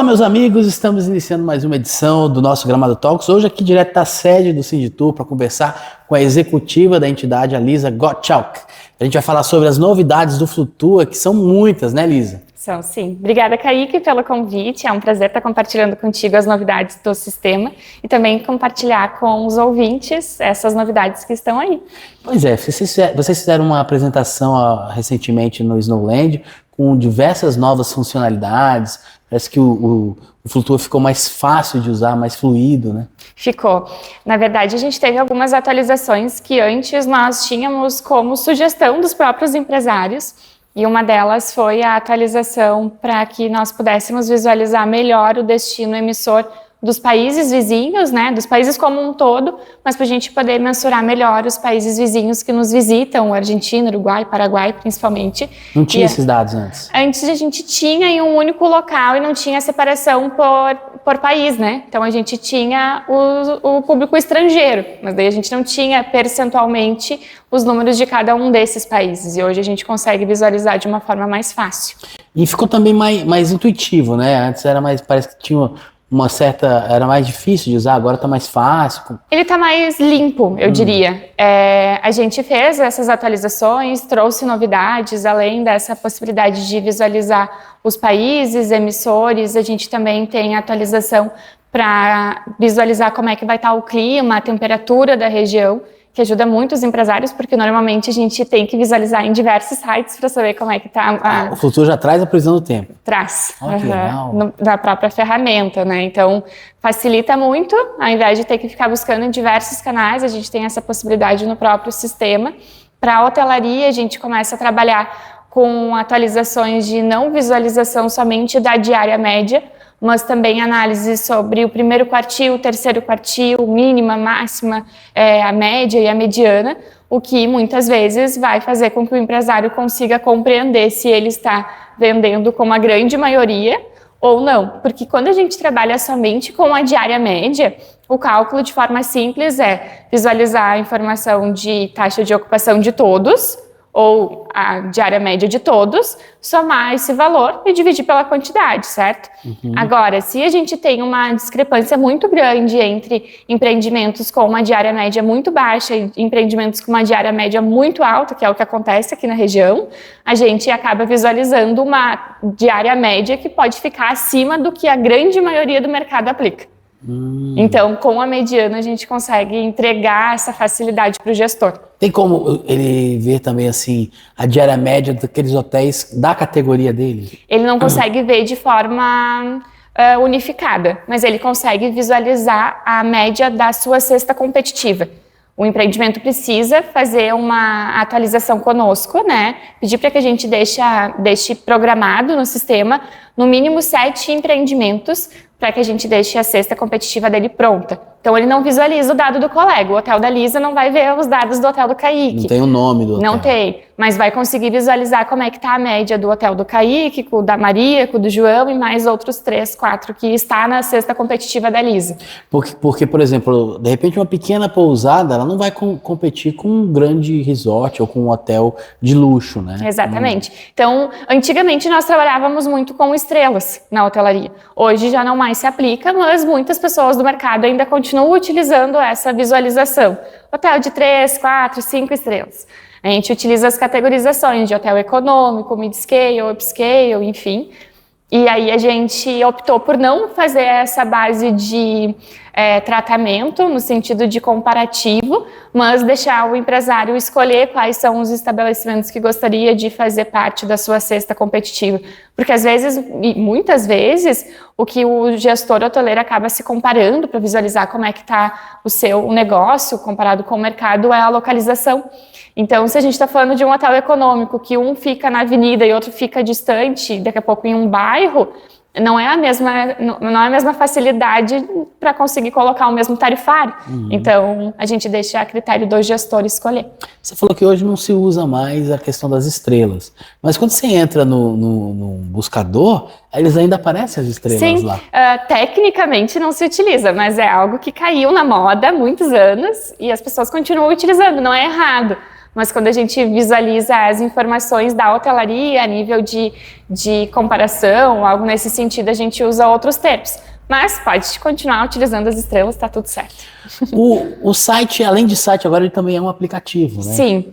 Olá, meus amigos, estamos iniciando mais uma edição do nosso Gramado Talks, hoje aqui direto da sede do Sinditur para conversar com a executiva da entidade, a Lisa Gottschalk. A gente vai falar sobre as novidades do Flutua, que são muitas, né, Lisa? São, sim. Obrigada, Kaique, pelo convite. É um prazer estar compartilhando contigo as novidades do sistema e também compartilhar com os ouvintes essas novidades que estão aí. Pois é, vocês fizeram uma apresentação recentemente no Snowland com diversas novas funcionalidades. Parece que o Flutua ficou mais fácil de usar, mais fluido, né? Ficou. Na verdade, a gente teve algumas atualizações que antes nós tínhamos como sugestão dos próprios empresários. E uma delas foi a atualização para que nós pudéssemos visualizar melhor o destino emissor dos países vizinhos, né, dos países como um todo, mas para a gente poder mensurar melhor os países vizinhos que nos visitam, Argentina, Uruguai, Paraguai, principalmente. Não tinha esses dados antes? Antes a gente tinha em um único local e não tinha separação por país, né? Então a gente tinha o público estrangeiro, mas daí a gente não tinha percentualmente os números de cada um desses países. E hoje a gente consegue visualizar de uma forma mais fácil. E ficou também mais intuitivo, né? Antes era mais, parece que tinha era mais difícil de usar, agora está mais fácil. Ele está mais limpo, eu diria. A gente fez essas atualizações, trouxe novidades, além dessa possibilidade de visualizar os países, emissores, a gente também tem atualização para visualizar como é que vai estar o clima, a temperatura da região, que ajuda muito os empresários, porque normalmente a gente tem que visualizar em diversos sites para saber como é que está. O Flutua já traz a previsão do tempo? Traz, que legal. Da própria ferramenta, né? Então, facilita muito, ao invés de ter que ficar buscando em diversos canais, a gente tem essa possibilidade no próprio sistema. Para a hotelaria, a gente começa a trabalhar com atualizações de não visualização somente da diária média, mas também análise sobre o primeiro quartil, o terceiro quartil, mínima, máxima, a média e a mediana, o que muitas vezes vai fazer com que o empresário consiga compreender se ele está vendendo como a grande maioria ou não. Porque quando a gente trabalha somente com a diária média, o cálculo de forma simples é visualizar a informação de taxa de ocupação de todos, ou a diária média de todos, somar esse valor e dividir pela quantidade, certo? Agora, se a gente tem uma discrepância muito grande entre empreendimentos com uma diária média muito baixa e empreendimentos com uma diária média muito alta, que é o que acontece aqui na região, a gente acaba visualizando uma diária média que pode ficar acima do que a grande maioria do mercado aplica. Então, com a mediana, a gente consegue entregar essa facilidade para o gestor. Tem como ele ver também assim a diária média daqueles hotéis da categoria dele? Ele não consegue ver de forma unificada, mas ele consegue visualizar a média da sua cesta competitiva. O empreendimento precisa fazer uma atualização conosco, né? Pedir para que a gente deixe programado no sistema no mínimo 7 empreendimentos para que a gente deixe a cesta competitiva dele pronta. Então ele não visualiza o dado do colega, o hotel da Lisa não vai ver os dados do hotel do Kaique. Não tem o nome do hotel. Não tem, mas vai conseguir visualizar como é que está a média do hotel do Kaique, com o da Maria, com o do João e mais outros 3, 4 que está na cesta competitiva da Lisa. Porque, por exemplo, de repente uma pequena pousada, ela não vai competir com um grande resort ou com um hotel de luxo, né? Exatamente. Então, antigamente nós trabalhávamos muito com estrelas na hotelaria. Hoje já não mais se aplica, mas muitas pessoas do mercado ainda continuam utilizando essa visualização. Hotel de 3, 4, 5 estrelas. A gente utiliza as categorizações de hotel econômico, mid-scale, upscale, enfim. E aí a gente optou por não fazer essa base de tratamento, no sentido de comparativo, mas deixar o empresário escolher quais são os estabelecimentos que gostaria de fazer parte da sua cesta competitiva. Porque às vezes, e muitas vezes, o que o gestor hoteleiro acaba se comparando para visualizar como é que está o seu negócio comparado com o mercado é a localização. Então, se a gente está falando de um hotel econômico que um fica na avenida e outro fica distante, daqui a pouco em um bairro, não é a mesma facilidade para conseguir colocar o mesmo tarifário. Então, a gente deixa a critério do gestor escolher. Você falou que hoje não se usa mais a questão das estrelas, mas quando você entra no buscador, eles ainda aparecem as estrelas lá. Sim, tecnicamente não se utiliza, mas é algo que caiu na moda há muitos anos e as pessoas continuam utilizando, não é errado. mas quando a gente visualiza as informações da hotelaria a nível de comparação, algo nesse sentido, a gente usa outros termos. Mas pode continuar utilizando as estrelas, tá tudo certo. O site, além de site, agora ele também é um aplicativo, né? Sim,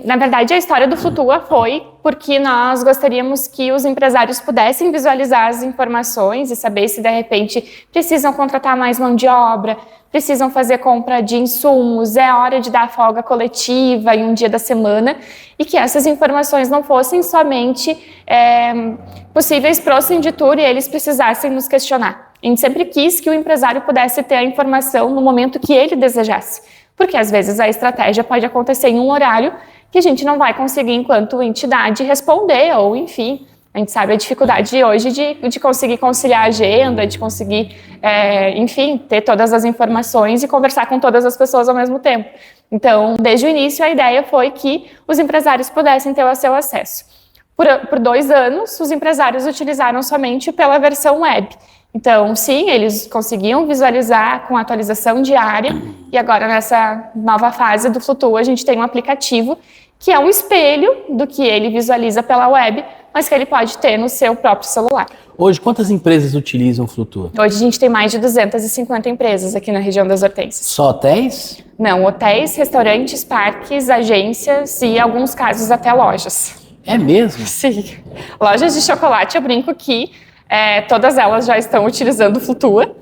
na verdade, a história do Flutua foi porque nós gostaríamos que os empresários pudessem visualizar as informações e saber se, de repente, precisam contratar mais mão de obra, precisam fazer compra de insumos, é hora de dar folga coletiva em um dia da semana, e que essas informações não fossem somente possíveis para o Sinditur e eles precisassem nos questionar. A gente sempre quis que o empresário pudesse ter a informação no momento que ele desejasse, porque às vezes a estratégia pode acontecer em um horário que a gente não vai conseguir, enquanto entidade, responder, ou enfim, a gente sabe a dificuldade hoje de conseguir conciliar a agenda, de conseguir, enfim, ter todas as informações e conversar com todas as pessoas ao mesmo tempo. Então, desde o início, a ideia foi que os empresários pudessem ter o seu acesso. Por 2 anos, os empresários utilizaram somente pela versão web. Então, sim, eles conseguiam visualizar com atualização diária, e agora nessa nova fase do Flutua a gente tem um aplicativo que é um espelho do que ele visualiza pela web, mas que ele pode ter no seu próprio celular. Hoje, quantas empresas utilizam o Flutua? Hoje a gente tem mais de 250 empresas aqui na região das Hortênsias. Só hotéis? Não, hotéis, restaurantes, parques, agências e, em alguns casos, até lojas. É mesmo? Sim. Lojas de chocolate, eu brinco que todas elas já estão utilizando o Flutua.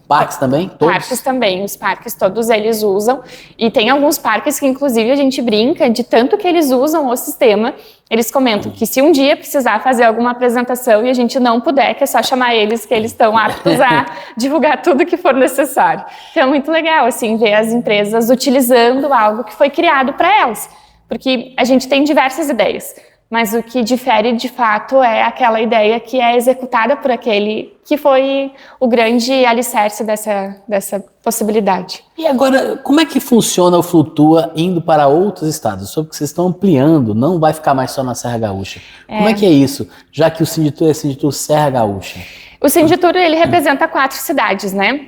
Parques também? Todos? Parques também, os parques todos eles usam, e tem alguns parques que inclusive a gente brinca de tanto que eles usam o sistema, eles comentam que se um dia precisar fazer alguma apresentação e a gente não puder, que é só chamar eles, que eles estão aptos a divulgar tudo que for necessário. Então é muito legal assim ver as empresas utilizando algo que foi criado para elas, porque a gente tem diversas ideias, mas o que difere de fato é aquela ideia que é executada por aquele que foi o grande alicerce dessa possibilidade. E agora, como é que funciona o Flutua indo para outros estados? Soube que vocês estão ampliando, não vai ficar mais só na Serra Gaúcha. Como é que é isso, já que o Sinditur é Sinditur Serra Gaúcha? O Sinditur, ele representa 4 cidades, né?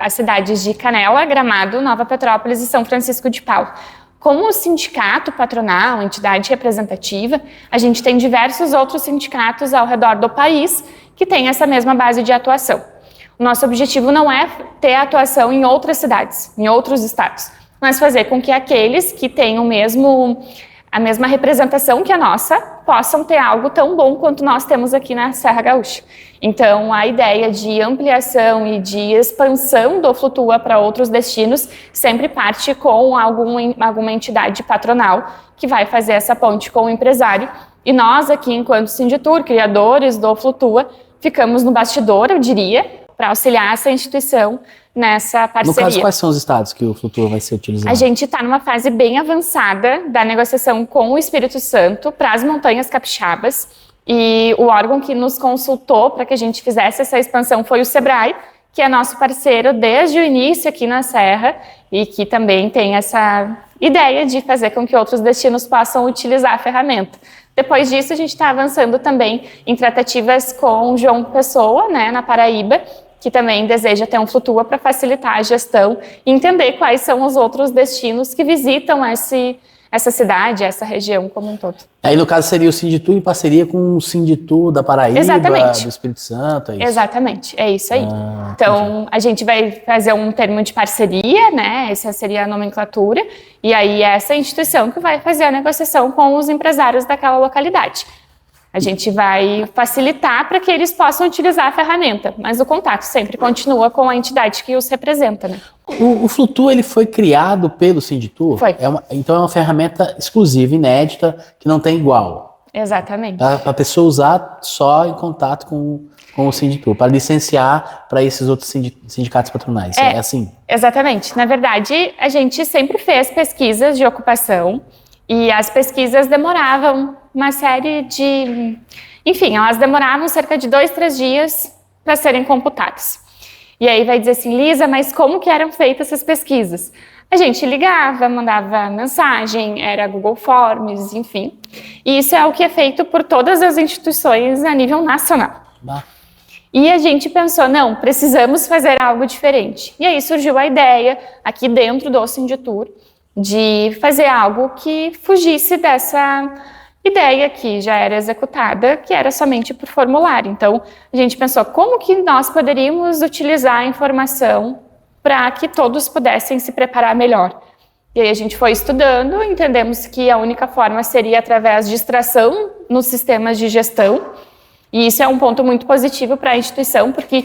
As cidades de Canela, Gramado, Nova Petrópolis e São Francisco de Paula. Como sindicato patronal, entidade representativa, a gente tem diversos outros sindicatos ao redor do país que têm essa mesma base de atuação. O nosso objetivo não é ter atuação em outras cidades, em outros estados, mas fazer com que aqueles que têm a mesma representação que a nossa possam ter algo tão bom quanto nós temos aqui na Serra Gaúcha. Então, a ideia de ampliação e de expansão do Flutua para outros destinos sempre parte com alguma entidade patronal que vai fazer essa ponte com o empresário. E nós aqui, enquanto Sinditur, criadores do Flutua, ficamos no bastidor, eu diria, para auxiliar essa instituição nessa parceria. No caso, quais são os estados que o Flutua vai ser utilizado? A gente está numa fase bem avançada da negociação com o Espírito Santo para as Montanhas Capixabas, e o órgão que nos consultou para que a gente fizesse essa expansão foi o Sebrae, que é nosso parceiro desde o início aqui na Serra e que também tem essa ideia de fazer com que outros destinos possam utilizar a ferramenta. Depois disso, a gente está avançando também em tratativas com João Pessoa, né, na Paraíba, que também deseja ter um Flutua para facilitar a gestão e entender quais são os outros destinos que visitam essa cidade, essa região como um todo. Aí, no caso, seria o Sinditur em parceria com o Sinditur da Paraíba, exatamente, do Espírito Santo, é isso? Exatamente, é isso aí. Então, a gente vai fazer um termo de parceria, né? Essa seria a nomenclatura, e aí essa instituição que vai fazer a negociação com os empresários daquela localidade. A gente vai facilitar para que eles possam utilizar a ferramenta, mas o contato sempre continua com a entidade que os representa, né? O Flutua, ele foi criado pelo Sinditur? Foi. Então é uma ferramenta exclusiva, inédita, que não tem igual. Exatamente. Para a pessoa usar só em contato com o Sinditur, para licenciar para esses outros sindicatos patronais. É assim? Exatamente. Na verdade, a gente sempre fez pesquisas de ocupação e as pesquisas demoravam uma série de... Enfim, elas demoravam cerca de 2, 3 dias para serem computadas. E aí vai dizer assim, Lisa, mas como que eram feitas essas pesquisas? A gente ligava, mandava mensagem, era Google Forms, enfim. E isso é o que é feito por todas as instituições a nível nacional. E a gente pensou, não, precisamos fazer algo diferente. E aí surgiu a ideia, aqui dentro do Sinditur, de fazer algo que fugisse dessa ideia que já era executada, que era somente por formulário. Então, a gente pensou, como que nós poderíamos utilizar a informação para que todos pudessem se preparar melhor? E aí a gente foi estudando, entendemos que a única forma seria através de extração nos sistemas de gestão, e isso é um ponto muito positivo para a instituição, porque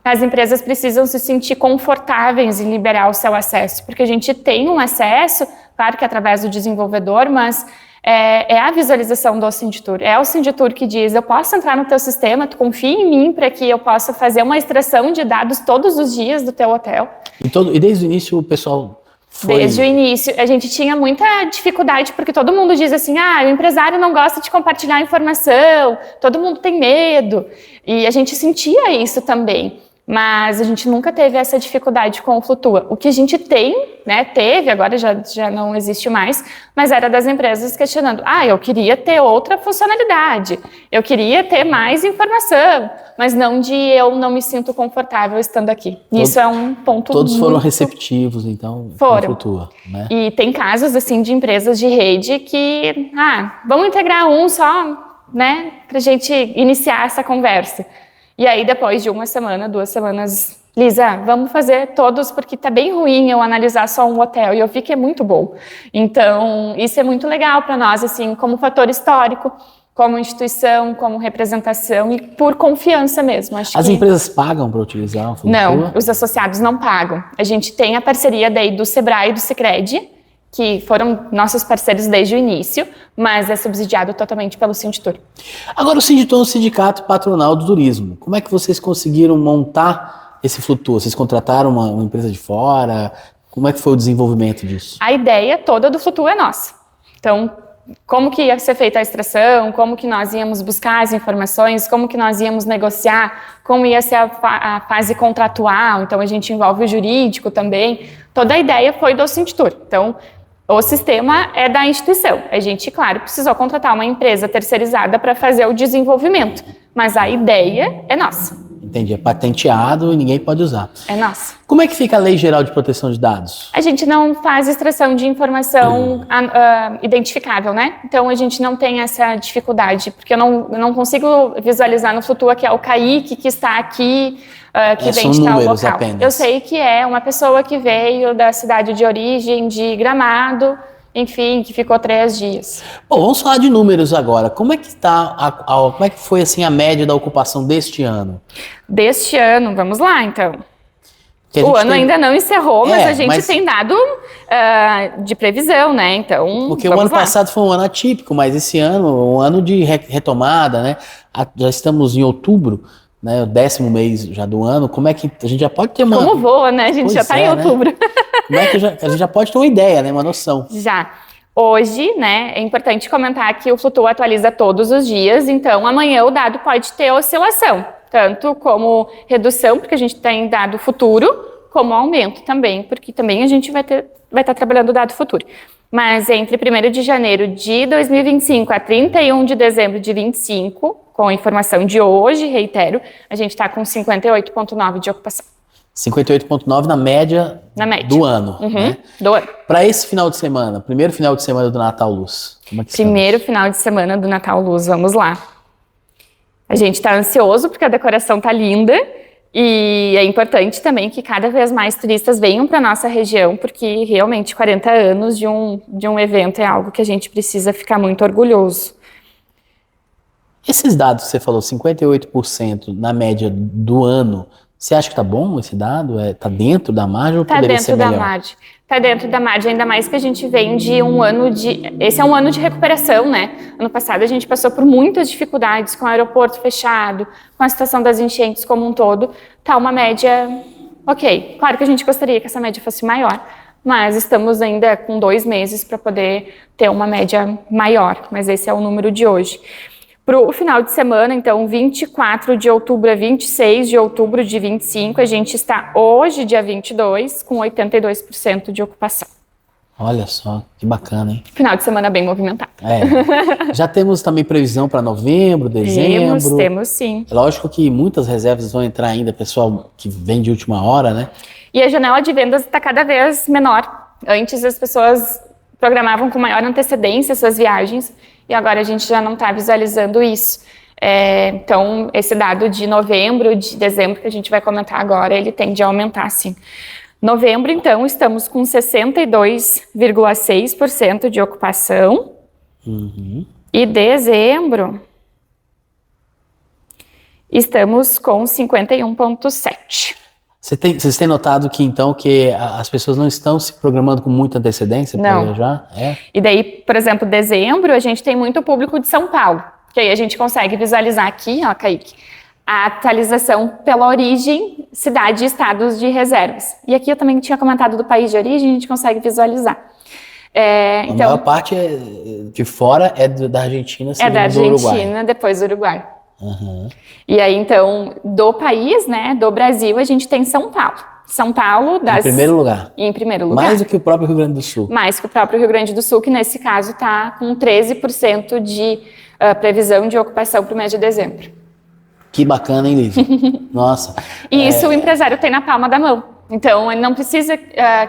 as empresas precisam se sentir confortáveis em liberar o seu acesso, porque a gente tem um acesso, claro que através do desenvolvedor, mas é a visualização do Cinditur. É o Cinditur que diz, eu posso entrar no teu sistema, tu confia em mim para que eu possa fazer uma extração de dados todos os dias do teu hotel. E desde o início o pessoal foi... Desde o início, a gente tinha muita dificuldade, porque todo mundo diz assim, o empresário não gosta de compartilhar informação, todo mundo tem medo, e a gente sentia isso também. Mas a gente nunca teve essa dificuldade com o Flutua. O que a gente tem, teve, agora já não existe mais, mas era das empresas questionando, eu queria ter outra funcionalidade, eu queria ter mais informação, mas não de eu não me sinto confortável estando aqui. Isso é um ponto Todos foram receptivos, então, com o Flutua, né? E tem casos, assim, de empresas de rede que, vamos integrar um só, pra gente iniciar essa conversa. E aí, depois de uma semana, 2 semanas, Lisa, vamos fazer todos, porque tá bem ruim eu analisar só um hotel, e eu vi que é muito bom. Então, isso é muito legal para nós, assim, como fator histórico, como instituição, como representação e por confiança mesmo. As empresas pagam para utilizar o Flutua? Não, os associados não pagam. A gente tem a parceria daí do Sebrae e do Sicredi, que foram nossos parceiros desde o início, mas é subsidiado totalmente pelo Cinditur. Agora, o Cinditur é um sindicato patronal do turismo. Como é que vocês conseguiram montar esse Flutua? Vocês contrataram uma empresa de fora? Como é que foi o desenvolvimento disso? A ideia toda do Flutua é nossa. Então, como que ia ser feita a extração, como que nós íamos buscar as informações, como que nós íamos negociar, como ia ser a fase contratual, então a gente envolve o jurídico também. Toda a ideia foi do Cinditur. Então, o sistema é da instituição. A gente, claro, precisou contratar uma empresa terceirizada para fazer o desenvolvimento, mas a ideia é nossa. Entendi, é patenteado e ninguém pode usar. É nossa. Como é que fica a Lei Geral de Proteção de Dados? A gente não faz extração de informação identificável, né? Então a gente não tem essa dificuldade, porque eu não consigo visualizar no Flutua que é o Kaique que está aqui, que vem de tal local. Apenas. Eu sei que é uma pessoa que veio da cidade de origem, de Gramado, enfim, que ficou 3 dias. Bom, vamos falar de números agora. Como é que como é que foi assim a média da ocupação deste ano? Deste ano, vamos lá então. O ano ainda não encerrou, mas a gente tem dado de previsão, né? Então, porque o ano passado foi um ano atípico, mas esse ano, um ano de retomada, né? Já estamos em outubro, né? O 10º mês já do ano. Como é que a gente já pode ter uma... Como voa, né? A gente já está em outubro. Né? Como é que a gente já pode ter uma ideia, né? Uma noção. Já. Hoje, né, é importante comentar que o Flutua atualiza todos os dias, então amanhã o dado pode ter oscilação, tanto como redução, porque a gente tem dado futuro, como aumento também, porque também a gente vai estar trabalhando o dado futuro. Mas entre 1º de janeiro de 2025 a 31 de dezembro de 2025, com a informação de hoje, reitero, a gente está com 58,9% de ocupação. 58,9% na média do ano. Né? Do ano. Para esse final de semana, primeiro final de semana do Natal Luz. Como é que primeiro final de semana do Natal Luz, vamos lá. A gente está ansioso porque a decoração está linda e é importante também que cada vez mais turistas venham para a nossa região, porque realmente 40 anos de um evento é algo que a gente precisa ficar muito orgulhoso. Esses dados que você falou, 58% na média do ano, você acha que tá bom esse dado? Tá dentro da margem ou poderia ser melhor? Tá dentro da margem, ainda mais que a gente vem de um ano de... Esse é um ano de recuperação, né? Ano passado a gente passou por muitas dificuldades com o aeroporto fechado, com a situação das enchentes como um todo. Tá uma média ok. Claro que a gente gostaria que essa média fosse maior, mas estamos ainda com 2 meses para poder ter uma média maior, mas esse é o número de hoje. Para o final de semana, então, 24 de outubro a 26 de outubro de 25, a gente está hoje, dia 22, com 82% de ocupação. Olha só, que bacana, hein? Final de semana bem movimentado. Já temos também previsão para novembro, dezembro? Temos sim. É lógico que muitas reservas vão entrar ainda, pessoal que vem de última hora, né? E a janela de vendas está cada vez menor. Antes as pessoas programavam com maior antecedência suas viagens e agora a gente já não está visualizando isso. Então, esse dado de novembro, de dezembro, que a gente vai comentar agora, ele tende a aumentar, sim. Novembro, então, estamos com 62,6% de ocupação. E dezembro, estamos com 51,7%. Vocês têm notado que, então, que as pessoas não estão se programando com muita antecedência para viajar? E daí, por exemplo, dezembro, a gente tem muito público de São Paulo, que aí a gente consegue visualizar aqui, ó, Kaique, a atualização pela origem, cidade e estados de reservas. E aqui eu também tinha comentado do país de origem, a gente consegue visualizar. A maior parte de fora é da Argentina, segundo do Uruguai. É da Argentina, depois do Uruguai. E aí, então, do país, né, do Brasil, a gente tem São Paulo. São Paulo das... Em primeiro lugar. Em primeiro lugar. Mais do que o próprio Rio Grande do Sul. Mais que o próprio Rio Grande do Sul, que nesse caso está com 13% de previsão de ocupação para o mês de dezembro. Que bacana, hein, Lívia? Nossa. E isso o empresário tem na palma da mão. Então, ele não precisa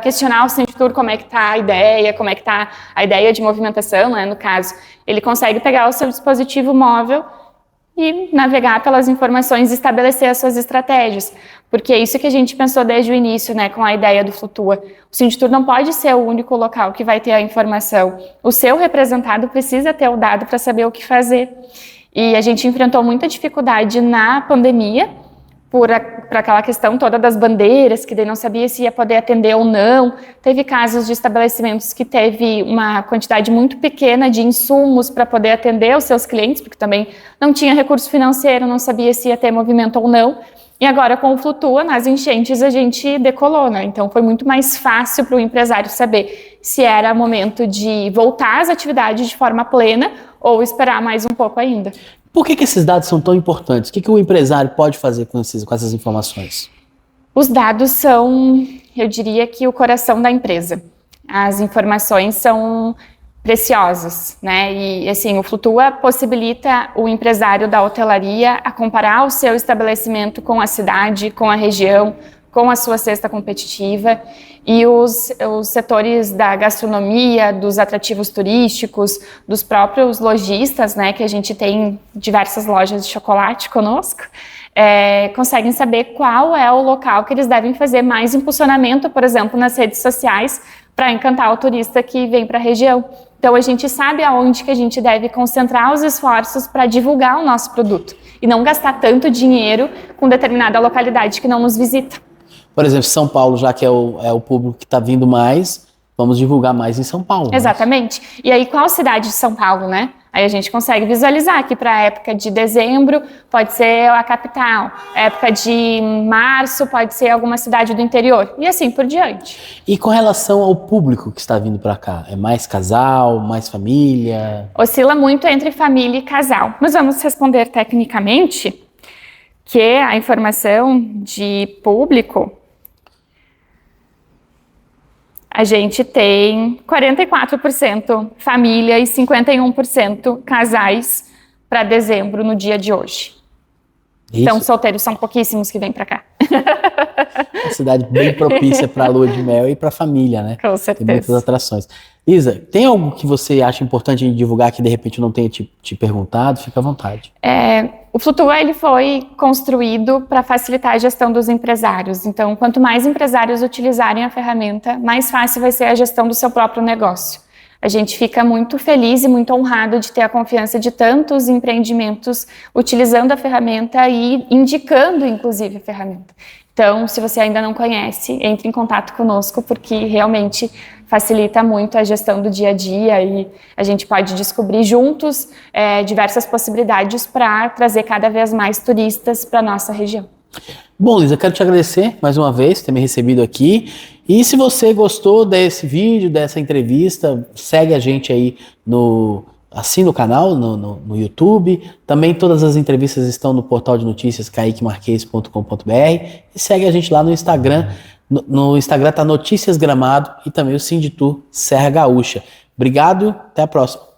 questionar o Sinditur como é que está a ideia, como é que está a ideia de movimentação, né, no caso. Ele consegue pegar o seu dispositivo móvel e navegar pelas informações e estabelecer as suas estratégias. Porque é isso que a gente pensou desde o início, né, com a ideia do Flutua. O Sinditur não pode ser o único local que vai ter a informação. O seu representado precisa ter o dado para saber o que fazer. E a gente enfrentou muita dificuldade na pandemia, por aquela questão toda das bandeiras, que daí não sabia se ia poder atender ou não. Teve casos de estabelecimentos que teve uma quantidade muito pequena de insumos para poder atender os seus clientes, porque também não tinha recurso financeiro, não sabia se ia ter movimento ou não. E agora, com o Flutua, nas enchentes, a gente decolou, né? Então, foi muito mais fácil para o empresário saber se era momento de voltar às atividades de forma plena ou esperar mais um pouco ainda. Por que esses dados são tão importantes? O que o empresário pode fazer com essas informações? Os dados são, eu diria que o coração da empresa. As informações são preciosas, né? E assim, o Flutua possibilita o empresário da hotelaria a comparar o seu estabelecimento com a cidade, com a região, com a sua cesta competitiva, e os setores da gastronomia, dos atrativos turísticos, dos próprios lojistas, né, que a gente tem diversas lojas de chocolate conosco, conseguem saber qual é o local que eles devem fazer mais impulsionamento, por exemplo, nas redes sociais, para encantar o turista que vem para a região. Então, a gente sabe aonde que a gente deve concentrar os esforços para divulgar o nosso produto e não gastar tanto dinheiro com determinada localidade que não nos visita. Por exemplo, São Paulo, já que é o público que está vindo mais, vamos divulgar mais em São Paulo. Exatamente. Né? E aí, qual cidade de São Paulo, né? Aí a gente consegue visualizar que para a época de dezembro pode ser a capital, época de março pode ser alguma cidade do interior e assim por diante. E com relação ao público que está vindo para cá, é mais casal, mais família? Oscila muito entre família e casal, mas vamos responder tecnicamente que a informação de público, a gente tem 44% família e 51% casais para dezembro no dia de hoje. Isso. Então, solteiros são pouquíssimos que vêm para cá. Uma cidade bem propícia para a lua de mel e para a família, né? Com certeza. Tem muitas atrações. Isa, tem algo que você acha importante divulgar que de repente eu não tenha te perguntado? Fica à vontade. O Flutua ele foi construído para facilitar a gestão dos empresários. Então, quanto mais empresários utilizarem a ferramenta, mais fácil vai ser a gestão do seu próprio negócio. A gente fica muito feliz e muito honrado de ter a confiança de tantos empreendimentos utilizando a ferramenta e indicando, inclusive, a ferramenta. Então, se você ainda não conhece, entre em contato conosco, porque realmente facilita muito a gestão do dia a dia e a gente pode descobrir juntos diversas possibilidades para trazer cada vez mais turistas para a nossa região. Bom, Lisa, quero te agradecer mais uma vez por ter me recebido aqui. E se você gostou desse vídeo, dessa entrevista, segue a gente aí assina o canal no YouTube. Também todas as entrevistas estão no portal de notícias kaiquemarques.com.br e segue a gente lá no Instagram. No Instagram tá Notícias Gramado e também o Sinditur Serra Gaúcha. Obrigado, até a próxima.